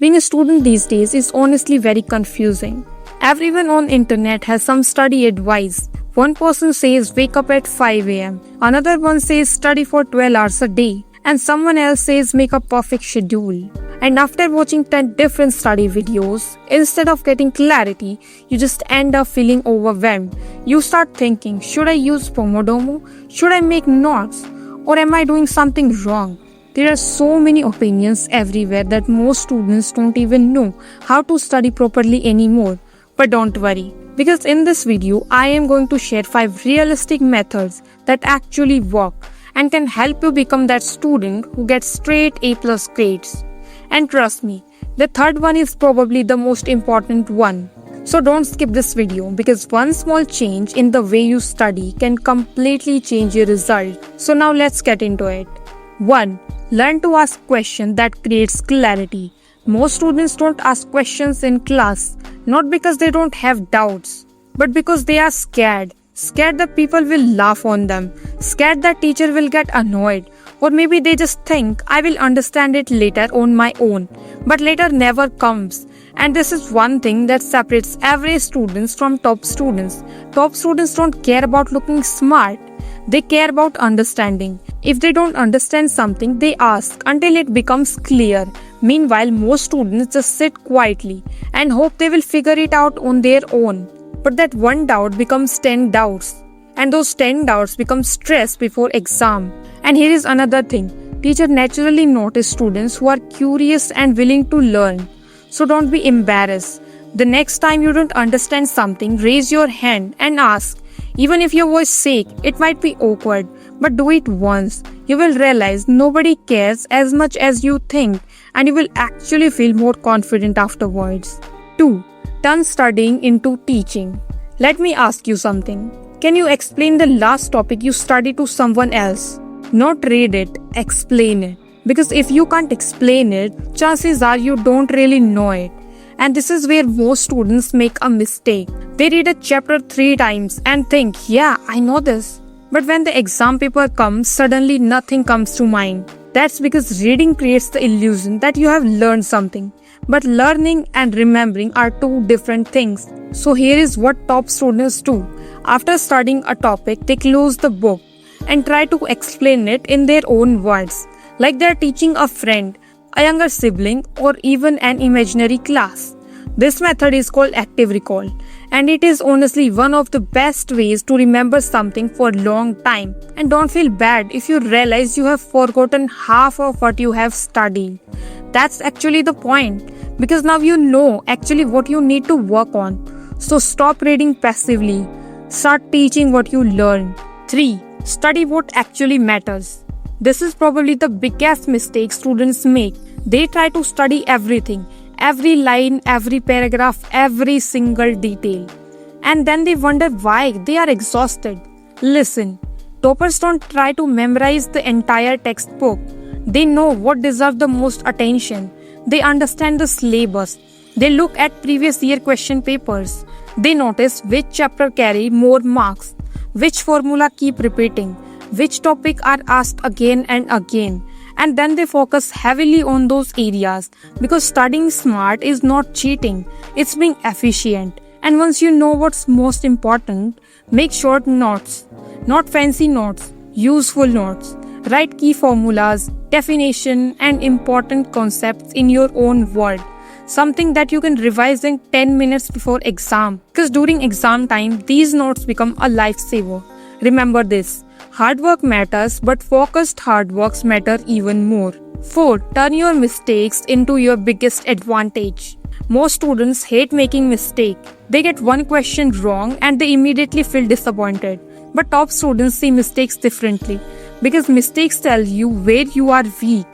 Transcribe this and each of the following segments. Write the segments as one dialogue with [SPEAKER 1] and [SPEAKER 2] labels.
[SPEAKER 1] Being a student these days is honestly very confusing. Everyone on internet has some study advice. One person says wake up at 5 am, another one says study for 12 hours a day, and someone else says make a perfect schedule. And after watching 10 different study videos, instead of getting clarity, you just end up feeling overwhelmed. You start thinking, should I use Pomodoro? Should I make notes? Or am I doing something wrong? There are so many opinions everywhere that most students don't even know how to study properly anymore. But don't worry, because in this video, I am going to share 5 realistic methods that actually work and can help you become that student who gets straight A+ grades. And trust me, the third one is probably the most important one. So don't skip this video because one small change in the way you study can completely change your result. So now let's get into it. 1. Learn to ask questions that creates clarity. Most students don't ask questions in class, not because they don't have doubts, but because they are scared. Scared that people will laugh on them, scared that teacher will get annoyed, or maybe they just think I will understand it later on my own, but later never comes. And this is one thing that separates average students from top students. Top students don't care about looking smart, they care about understanding. If they don't understand something, they ask until it becomes clear. Meanwhile, most students just sit quietly and hope they will figure it out on their own. But that one doubt becomes 10 doubts. And those 10 doubts become stress before exam. And here is another thing. Teacher naturally notice students who are curious and willing to learn. So don't be embarrassed. The next time you don't understand something, raise your hand and ask. Even if your voice shakes, it might be awkward, but do it once. You will realize nobody cares as much as you think, and you will actually feel more confident afterwards. 2. Turn studying into teaching. Let me ask you something. Can you explain the last topic you studied to someone else? Not read it, explain it. Because if you can't explain it, chances are you don't really know it. And this is where most students make a mistake. They read a chapter 3 times and think, yeah, I know this. But when the exam paper comes, suddenly nothing comes to mind. That's because reading creates the illusion that you have learned something. But learning and remembering are two different things. So here is what top students do. After studying a topic, they close the book and try to explain it in their own words. Like they are teaching a friend, a younger sibling, or even an imaginary class. This method is called active recall, and it is honestly one of the best ways to remember something for a long time. And don't feel bad if you realize you have forgotten half of what you have studied. That's actually the point, because now you know actually what you need to work on. So stop reading passively. Start teaching what you learn. 3. Study what actually matters. This is probably the biggest mistake students make. They try to study everything, every line, every paragraph, every single detail. And then they wonder why they are exhausted. Listen, toppers don't try to memorize the entire textbook. They know what deserves the most attention. They understand the syllabus. They look at previous year question papers. They notice which chapter carry more marks, which formula keep repeating, which topic are asked again and again. And then they focus heavily on those areas, because studying smart is not cheating, it's being efficient. And once you know what's most important, make short notes, not fancy notes, useful notes. Write key formulas, definition, and important concepts in your own word. Something that you can revise in 10 minutes before exam. Because during exam time, these notes become a lifesaver. Remember this. Hard work matters, but focused hard works matter even more. 4. Turn your mistakes into your biggest advantage. Most students hate making mistakes. They get one question wrong and they immediately feel disappointed. But top students see mistakes differently, because mistakes tell you where you are weak.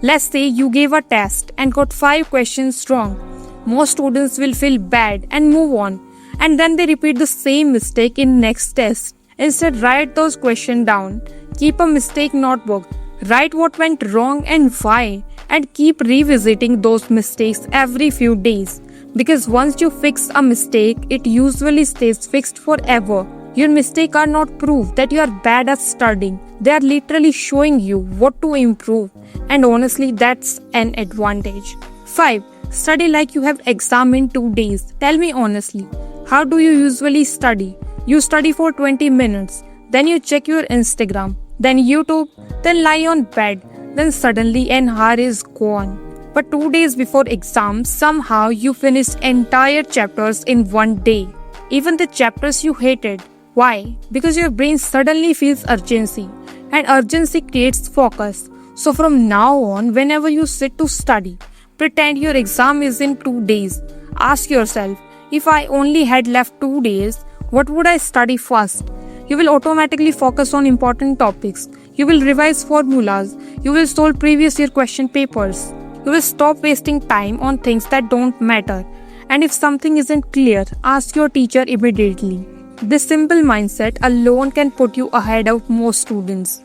[SPEAKER 1] Let's say you gave a test and got 5 questions wrong. Most students will feel bad and move on, and then they repeat the same mistake in next test. Instead, write those questions down. Keep a mistake notebook. Write what went wrong and why, and keep revisiting those mistakes every few days. Because once you fix a mistake, it usually stays fixed forever. Your mistakes are not proof that you are bad at studying. They are literally showing you what to improve. And honestly, that's an advantage. 5. Study like you have exam in 2 days. Tell me honestly, how do you usually study? You study for 20 minutes, then you check your Instagram, then YouTube, then lie on bed, then suddenly an hour is gone. But 2 days before exam, somehow you finished entire chapters in one day. Even the chapters you hated. Why? Because your brain suddenly feels urgency, and urgency creates focus. So from now on, whenever you sit to study, pretend your exam is in 2 days. Ask yourself, if I only had left 2 days, what would I study first? You will automatically focus on important topics. You will revise formulas. You will solve previous year question papers. You will stop wasting time on things that don't matter. And if something isn't clear, ask your teacher immediately. This simple mindset alone can put you ahead of most students.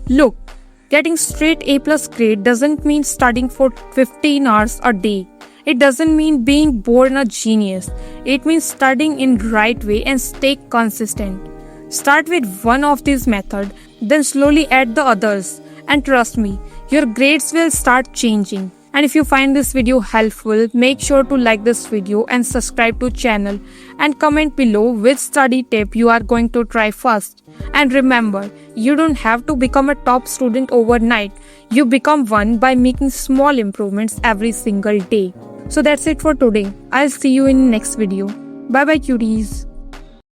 [SPEAKER 1] Look, getting straight A plus grade doesn't mean studying for 15 hours a day. It doesn't mean being born a genius. It means studying in right way and stay consistent. Start with one of these methods, then slowly add the others. And trust me, your grades will start changing. And if you find this video helpful, make sure to like this video and subscribe to channel and comment below which study tip you are going to try first. And remember, you don't have to become a top student overnight. You become one by making small improvements every single day. So that's it for today. I'll see you in next video. Bye bye cuties.